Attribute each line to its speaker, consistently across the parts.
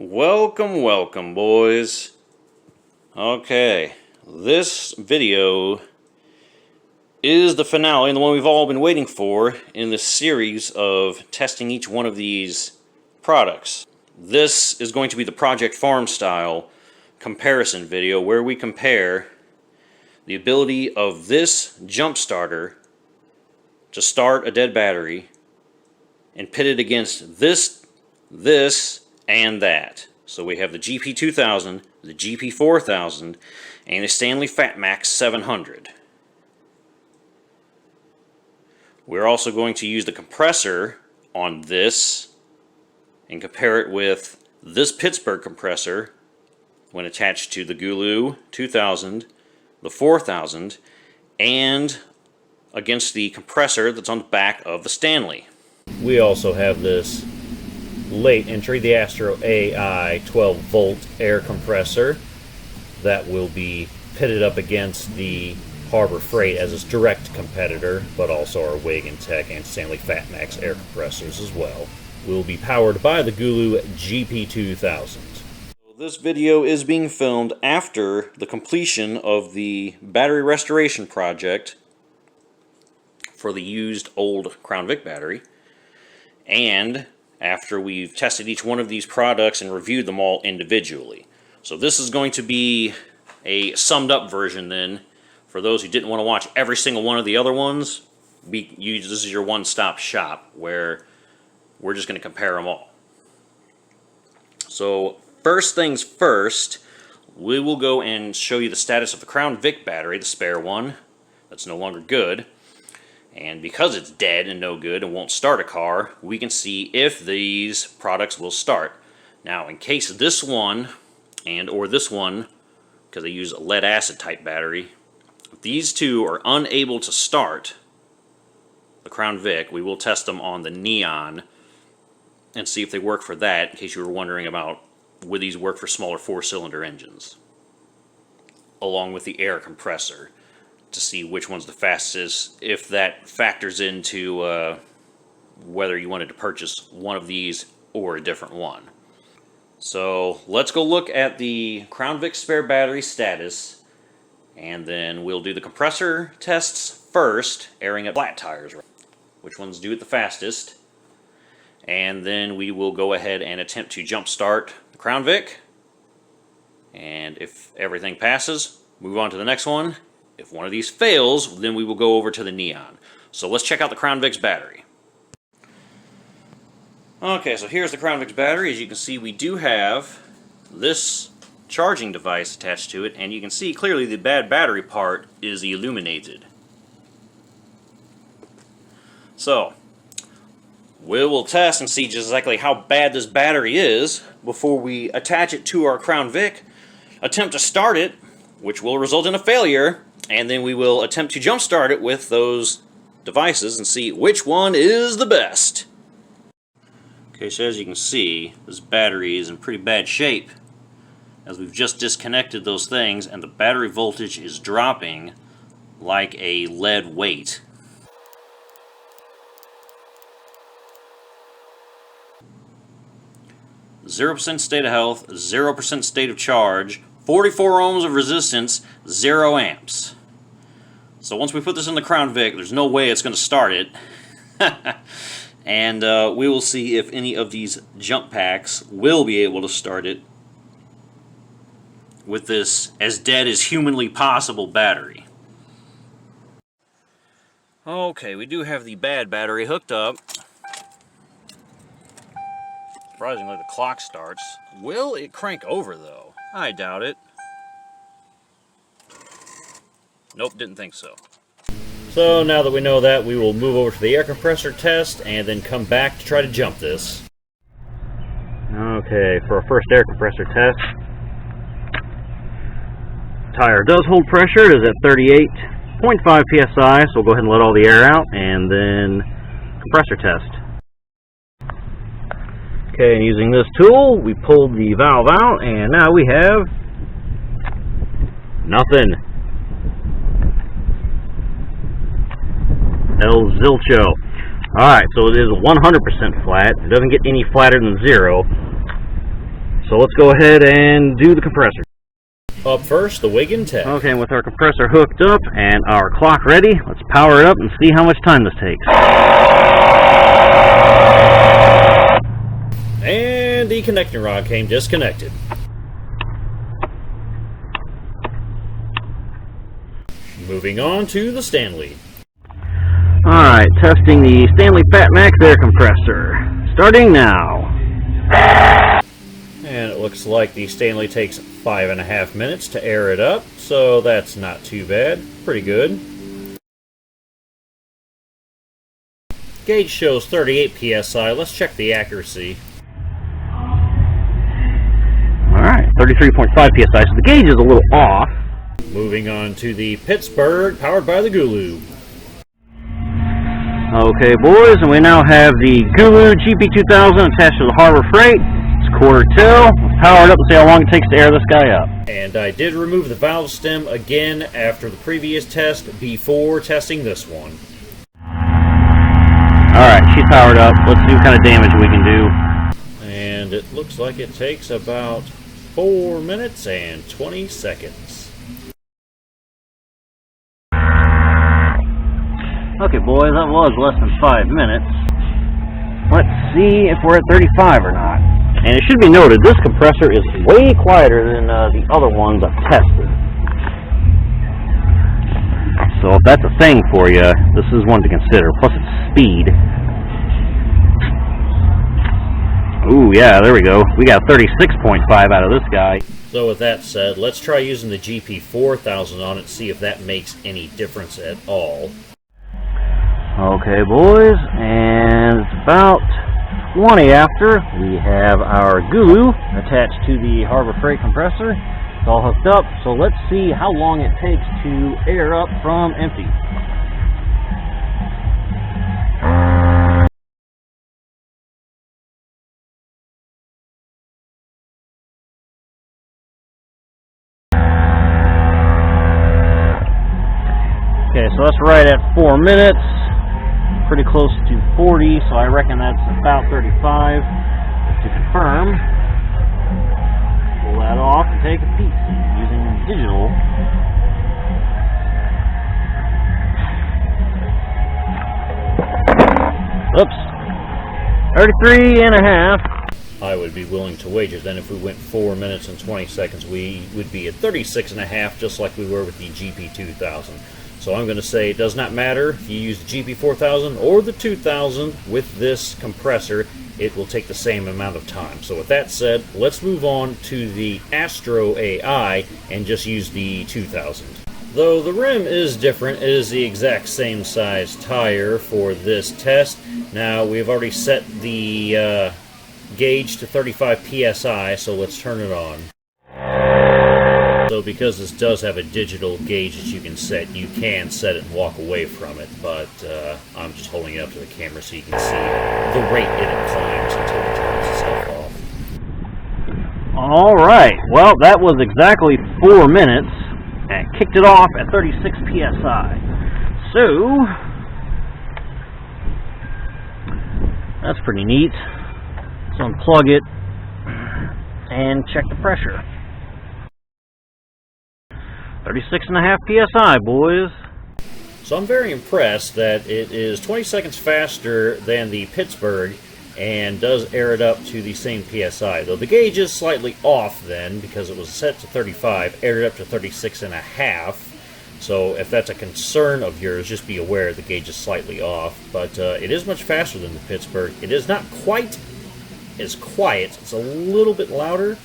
Speaker 1: Welcome, boys. Okay, this video is the finale and the one we've all been waiting for in this series of testing each one of these products. This is going to be the Project Farm style comparison video where we compare the ability of this jump starter to start a dead battery and pit it against this, and that. So we have the GP2000, the GP4000, and the Stanley Fat Max 700. We're also going to use the compressor on this and compare it with this Pittsburgh compressor when attached to the Gooloo 2000, the 4000, and against the compressor that's on the back of the Stanley. We also have this late entry, the Astroai 12-volt air compressor that will be pitted up against the Harbor Freight as its direct competitor, but also our Wagan Tech and Stanley Fat Max air compressors as well. Will be powered by the Gooloo GP2000. This video is being filmed after the completion of the battery restoration project for the used old Crown Vic battery, and after we've tested each one of these products and reviewed them all individually. So this is going to be a summed up version then. For those who didn't want to watch every single one of the other ones, this is your one-stop shop where we're just going to compare them all. So first things first, we will go and show you the status of the Crown Vic battery, the spare one that's no longer good. And because it's dead and no good and won't start a car, we can see if these products will start. Now, in case this one or this one, because they use a lead acid type battery, if these two are unable to start the Crown Vic, we will test them on the Neon and see if they work for that, in case you were wondering about would these work for smaller 4-cylinder engines, along with the air compressor, to see which one's the fastest, if that factors into whether you wanted to purchase one of these or a different one. So let's go look at the Crown Vic spare battery status, and then we'll do the compressor tests first, airing up flat tires, which ones do it the fastest, and then we will go ahead and attempt to jump start the Crown Vic, and if everything passes, move on to the next one. If one of these fails, then we will go over to the Neon. So let's check out the Crown Vic's battery. Okay, so here's the Crown Vic's battery. As you can see, we do have this charging device attached to it, and you can see clearly the bad battery part is illuminated. So we will test and see just exactly how bad this battery is before we attach it to our Crown Vic, attempt to start it, which will result in a failure, and then we will attempt to jump start it with those devices and see which one is the best. Okay, so as you can see, this battery is in pretty bad shape, as we've just disconnected those things and the battery voltage is dropping like a lead weight. %, state of health, 0% state of charge, 44 ohms of resistance, 0 amps. So once we put this in the Crown Vic, there's no way it's going to start it. And we will see if any of these jump packs will be able to start it with this as dead as humanly possible battery. Okay, we do have the bad battery hooked up. Surprisingly, the clock starts. Will it crank over, though? I doubt it. Nope, didn't think so. So now that we know that, we will move over to the air compressor test and then come back to try to jump this. Okay, for our first air compressor test, tire does hold pressure. It is at 38.5 psi, so we'll go ahead and let all the air out, and then compressor test. Okay, and using this tool, we pulled the valve out, and now we have nothing. El Zilcho. Alright, so it is 100% flat. It doesn't get any flatter than 0.
Speaker 2: So let's go ahead and do the compressor.
Speaker 1: Up first, the Wagan Tech.
Speaker 2: Okay, with our compressor hooked up and our clock ready, let's power it up and see how much time this takes.
Speaker 1: And the connecting rod came disconnected. Moving on to the Stanley.
Speaker 2: Alright, testing the Stanley Fat Max air compressor. Starting now.
Speaker 1: And it looks like the Stanley takes 5.5 minutes to air it up, so that's not too bad. Pretty good. Gauge shows 38 psi. Let's check the accuracy.
Speaker 2: Alright, 33.5 psi, so the gauge is a little off.
Speaker 1: Moving on to the Pittsburgh, powered by the Gooloo.
Speaker 2: Okay, boys, and we now have the Gooloo GP2000 attached to the Harbor Freight. It's quarter till. Let's power it up and see how long it takes to air this guy up.
Speaker 1: And I did remove the valve stem again after the previous test before testing this one.
Speaker 2: Alright, she's powered up. Let's see what kind of damage we can do.
Speaker 1: And it looks like it takes about 4 minutes and 20 seconds.
Speaker 2: Okay, boys, that was less than 5 minutes. Let's see if we're at 35 or not. And it should be noted, this compressor is way quieter than the other ones I've tested. So if that's a thing for you, this is one to consider. Plus its speed. Ooh, yeah, there we go. We got 36.5 out of this guy.
Speaker 1: So with that said, let's try using the GP4000 on it, see if that makes any difference at all.
Speaker 2: Okay, boys, and it's about 20 after. We have our Gooloo attached to the Harbor Freight compressor. It's all hooked up, so let's see how long it takes to air up from empty. Okay, so that's right at 4 minutes. Pretty close to 40, so I reckon that's about 35. To confirm, pull that off and take a peek using digital. Oops, 33.5.
Speaker 1: I would be willing to wager then if we went 4 minutes and 20 seconds, we would be at 36.5, just like we were with the GP2000. So I'm going to say it does not matter if you use the GP4000 or the 2000 with this compressor, it will take the same amount of time. So with that said, let's move on to the Astroai and just use the 2000. Though the rim is different, it is the exact same size tire for this test. Now we've already set the gauge to 35 psi, so let's turn it on. So because this does have a digital gauge that you can set it and walk away from it, but I'm just holding it up to the camera so you can see the rate it climbs until it turns itself off.
Speaker 2: Alright, well that was exactly 4 minutes and kicked it off at 36 psi. So, that's pretty neat. Let's unplug it and check the pressure. 36.5 psi, boys.
Speaker 1: So I'm very impressed that it is 20 seconds faster than the Pittsburgh and does air it up to the same psi. Though the gauge is slightly off then because it was set to 35, aired it up to 36.5. So if that's a concern of yours, just be aware the gauge is slightly off. But it is much faster than the Pittsburgh. It is not quite as quiet. It's a little bit louder.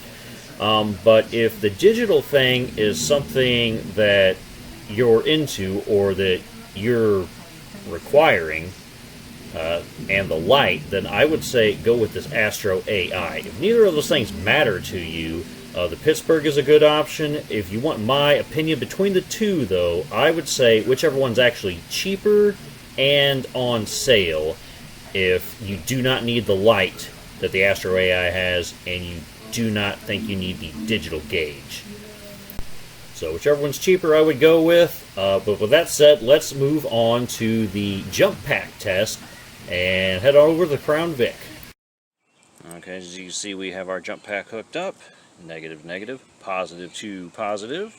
Speaker 1: But if the digital thing is something that you're into or that you're requiring, and the light, then I would say go with this Astroai. If neither of those things matter to you, the Pittsburgh is a good option. If you want my opinion between the two, though, I would say whichever one's actually cheaper and on sale, if you do not need the light that the Astroai has and you do not think you need the digital gauge. So whichever one's cheaper I would go with, but with that said, let's move on to the jump pack test and head over to the Crown Vic. Okay, as you can see, we have our jump pack hooked up. Negative, negative, positive to positive.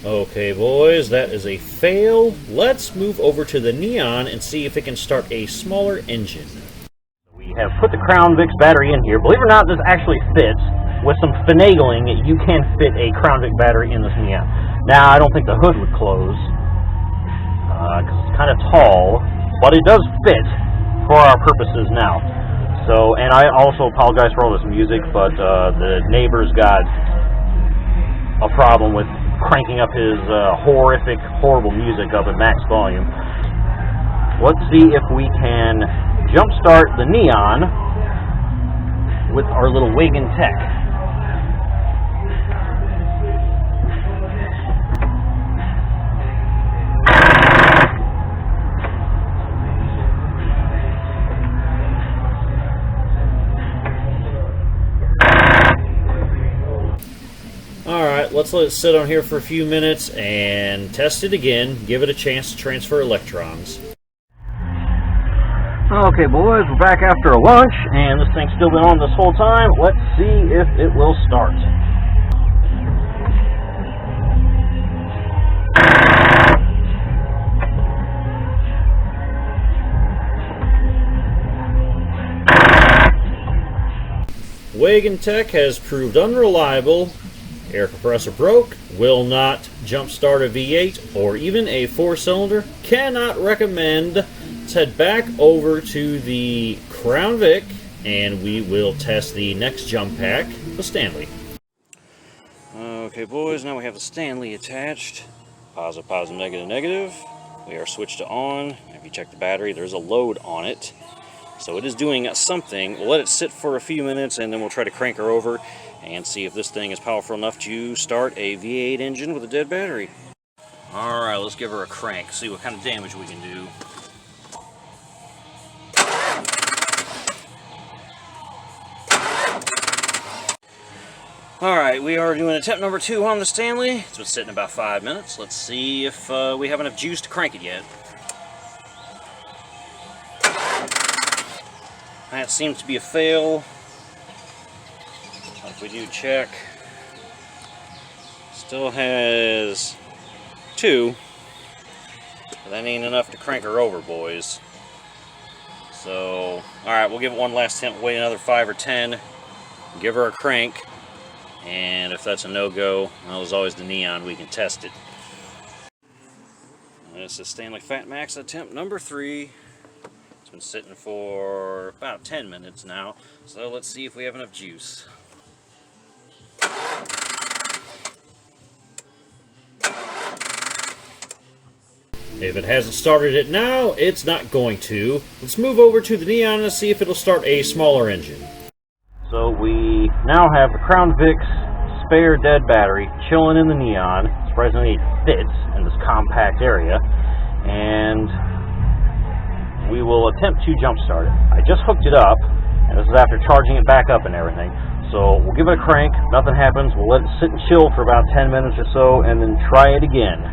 Speaker 1: Okay, boys, that is a fail. Let's move over to the Neon and see if it can start a smaller engine.
Speaker 2: We have put the Crown Vic's battery in here. Believe it or not, this actually fits. With some finagling, you can fit a Crown Vic battery in this Neon. Now, I don't think the hood would close, because it's kind of tall, but it does fit for our purposes now. So, and I also apologize for all this music, but the neighbor's got a problem with cranking up his horrific, horrible music up at max volume. Let's see if we can jumpstart the Neon with our little Wagan Tech.
Speaker 1: Alright, let's let it sit on here for a few minutes and test it again, give it a chance to transfer electrons.
Speaker 2: Okay, boys, we're back after a lunch, and this thing's still been on this whole time. Let's see if it will start.
Speaker 1: Wagan Tech has proved unreliable. Air compressor broke, will not jump start a V8 or even a 4-cylinder. Cannot recommend. Let's head back over to the Crown Vic and we will test the next jump pack, the Stanley. Okay, boys, now we have the Stanley attached. Positive, positive, negative, negative. We are switched to on. If you check the battery, there's a load on it. So it is doing something. We'll let it sit for a few minutes and then we'll try to crank her over and see if this thing is powerful enough to start a V8 engine with a dead battery. Alright, let's give her a crank, see what kind of damage we can do. Alright, we are doing attempt number 2 on the Stanley. It's been sitting about 5 minutes. Let's see if we have enough juice to crank it yet. That seems to be a fail. If we do check, still has 2, but that ain't enough to crank her over, boys. So, alright, we'll give it one last attempt, wait another 5 or 10, give her a crank, and if that's a no-go, well, there's always the Neon, we can test it. This is Stanley Fat Max attempt number 3. It's been sitting for about 10 minutes now, so let's see if we have enough juice. If it hasn't started it now, it's not going to. Let's move over to the Neon and see if it'll start a smaller engine.
Speaker 2: So we now have the Crown Vic's spare dead battery chilling in the Neon. Surprisingly, it fits in this compact area. And we will attempt to jumpstart it. I just hooked it up, and this is after charging it back up and everything. So we'll give it a crank, nothing happens, we'll let it sit and chill for about 10 minutes or so, and then try it again.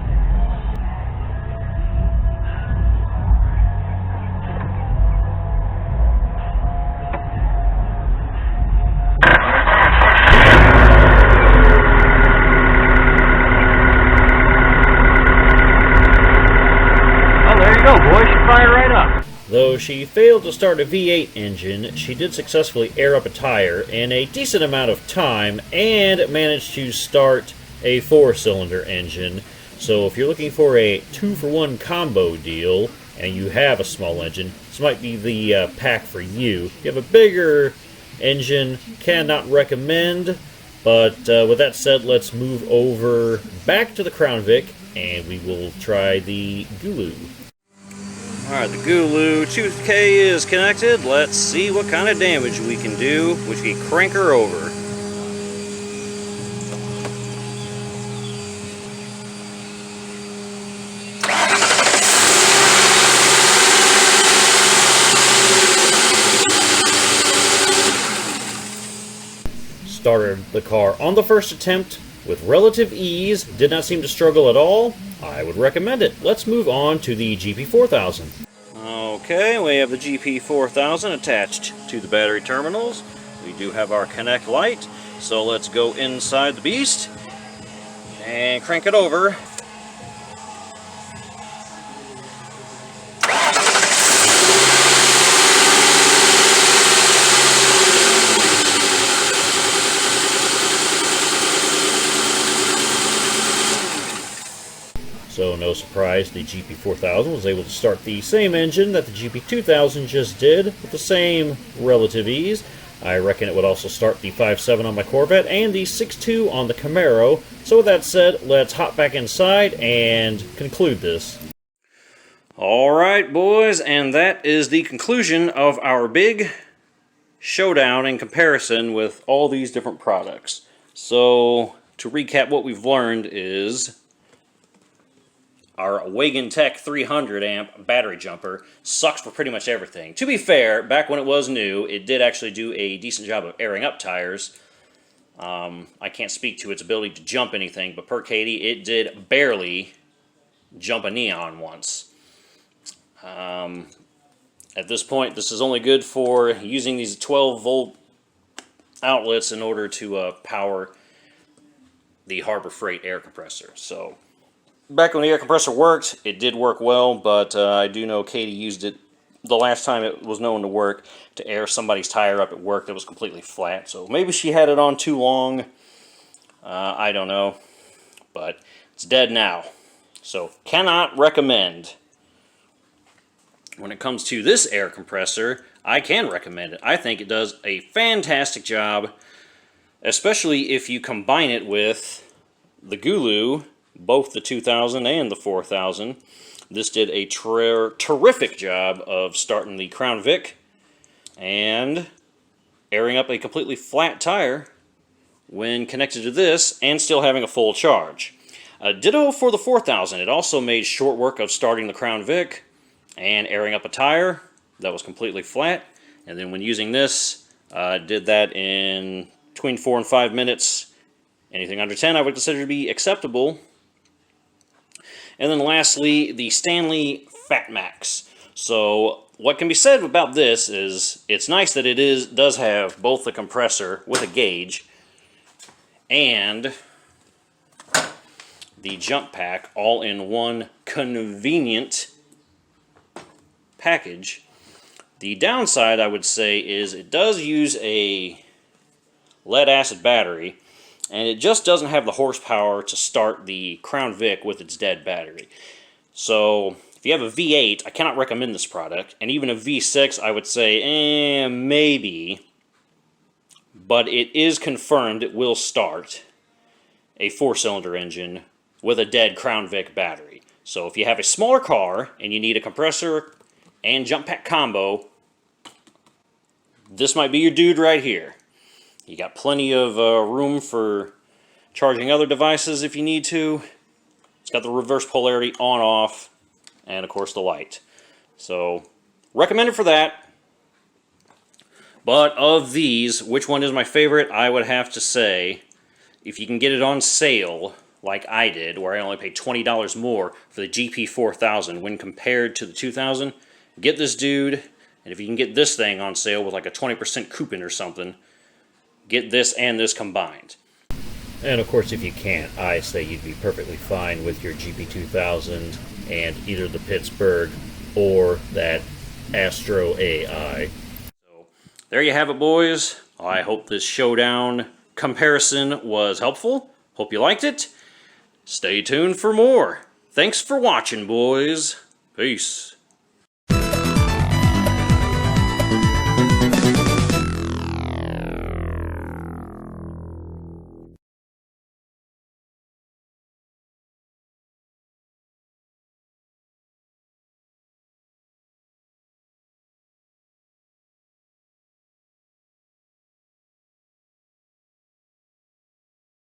Speaker 2: Oh, there you go, boys, she fired right up.
Speaker 1: Though she failed to start a V8 engine, she did successfully air up a tire in a decent amount of time and managed to start a 4-cylinder engine. So if you're looking for a 2-for-1 combo deal and you have a small engine, this might be the pack for you. If you have a bigger engine, cannot recommend. But with that said, let's move over back to the Crown Vic and we will try the Gooloo. Alright, the Gooloo 2K is connected. Let's see what kind of damage we can do, which we crank her over. Started the car on the first attempt, with relative ease, did not seem to struggle at all. I would recommend it. Let's move on to the GP4000. Okay, we have the GP4000 attached to the battery terminals. We do have our Connect light, so let's go inside the beast and crank it over. So no surprise, the GP4000 was able to start the same engine that the GP2000 just did with the same relative ease. I reckon it would also start the 5.7 on my Corvette and the 6.2 on the Camaro. So with that said, let's hop back inside and conclude this. Alright boys, and that is the conclusion of our big showdown in comparison with all these different products. So to recap, what we've learned is our Wagan Tech 300 amp battery jumper sucks for pretty much everything. To be fair, back when it was new, it did actually do a decent job of airing up tires. I can't speak to its ability to jump anything, but per Katie, it did barely jump a neon once. At this point, this is only good for using these 12-volt outlets in order to power the Harbor Freight air compressor. So back when the air compressor worked, it did work well, but I do know Katie used it the last time it was known to work to air somebody's tire up at work that was completely flat. So maybe she had it on too long. I don't know. But it's dead now. So cannot recommend. When it comes to this air compressor, I can recommend it. I think it does a fantastic job, especially if you combine it with the Gooloo, both the 2000 and the 4000. This did a terrific job of starting the Crown Vic and airing up a completely flat tire when connected to this and still having a full charge. Ditto for the 4000. It also made short work of starting the Crown Vic and airing up a tire that was completely flat. And then when using this, did that in between 4 and 5 minutes. Anything under 10 I would consider to be acceptable. And then lastly, the Stanley Fat Max. So what can be said about this is it's nice that it does have both the compressor with a gauge and the jump pack all in one convenient package. The downside, I would say, is it does use a lead acid battery, and it just doesn't have the horsepower to start the Crown Vic with its dead battery. So if you have a V8, I cannot recommend this product, and even a V6, I would say, maybe, but it is confirmed it will start a 4-cylinder engine with a dead Crown Vic battery. So if you have a smaller car and you need a compressor and jump pack combo, this might be your dude right here. You got plenty of room for charging other devices if you need to. It's got the reverse polarity on, off, and of course the light. So recommend it for that. But of these, which one is my favorite? I would have to say, if you can get it on sale, like I did, where I only paid $20 more for the GP4000 when compared to the 2000, get this dude. And if you can get this thing on sale with like a 20% coupon or something, get this and this combined. And of course, if you can't, I say you'd be perfectly fine with your GP2000 and either the Pittsburgh or that Astroai. So there you have it, boys. I hope this showdown comparison was helpful. Hope you liked it. Stay tuned for more. Thanks for watching, boys. Peace.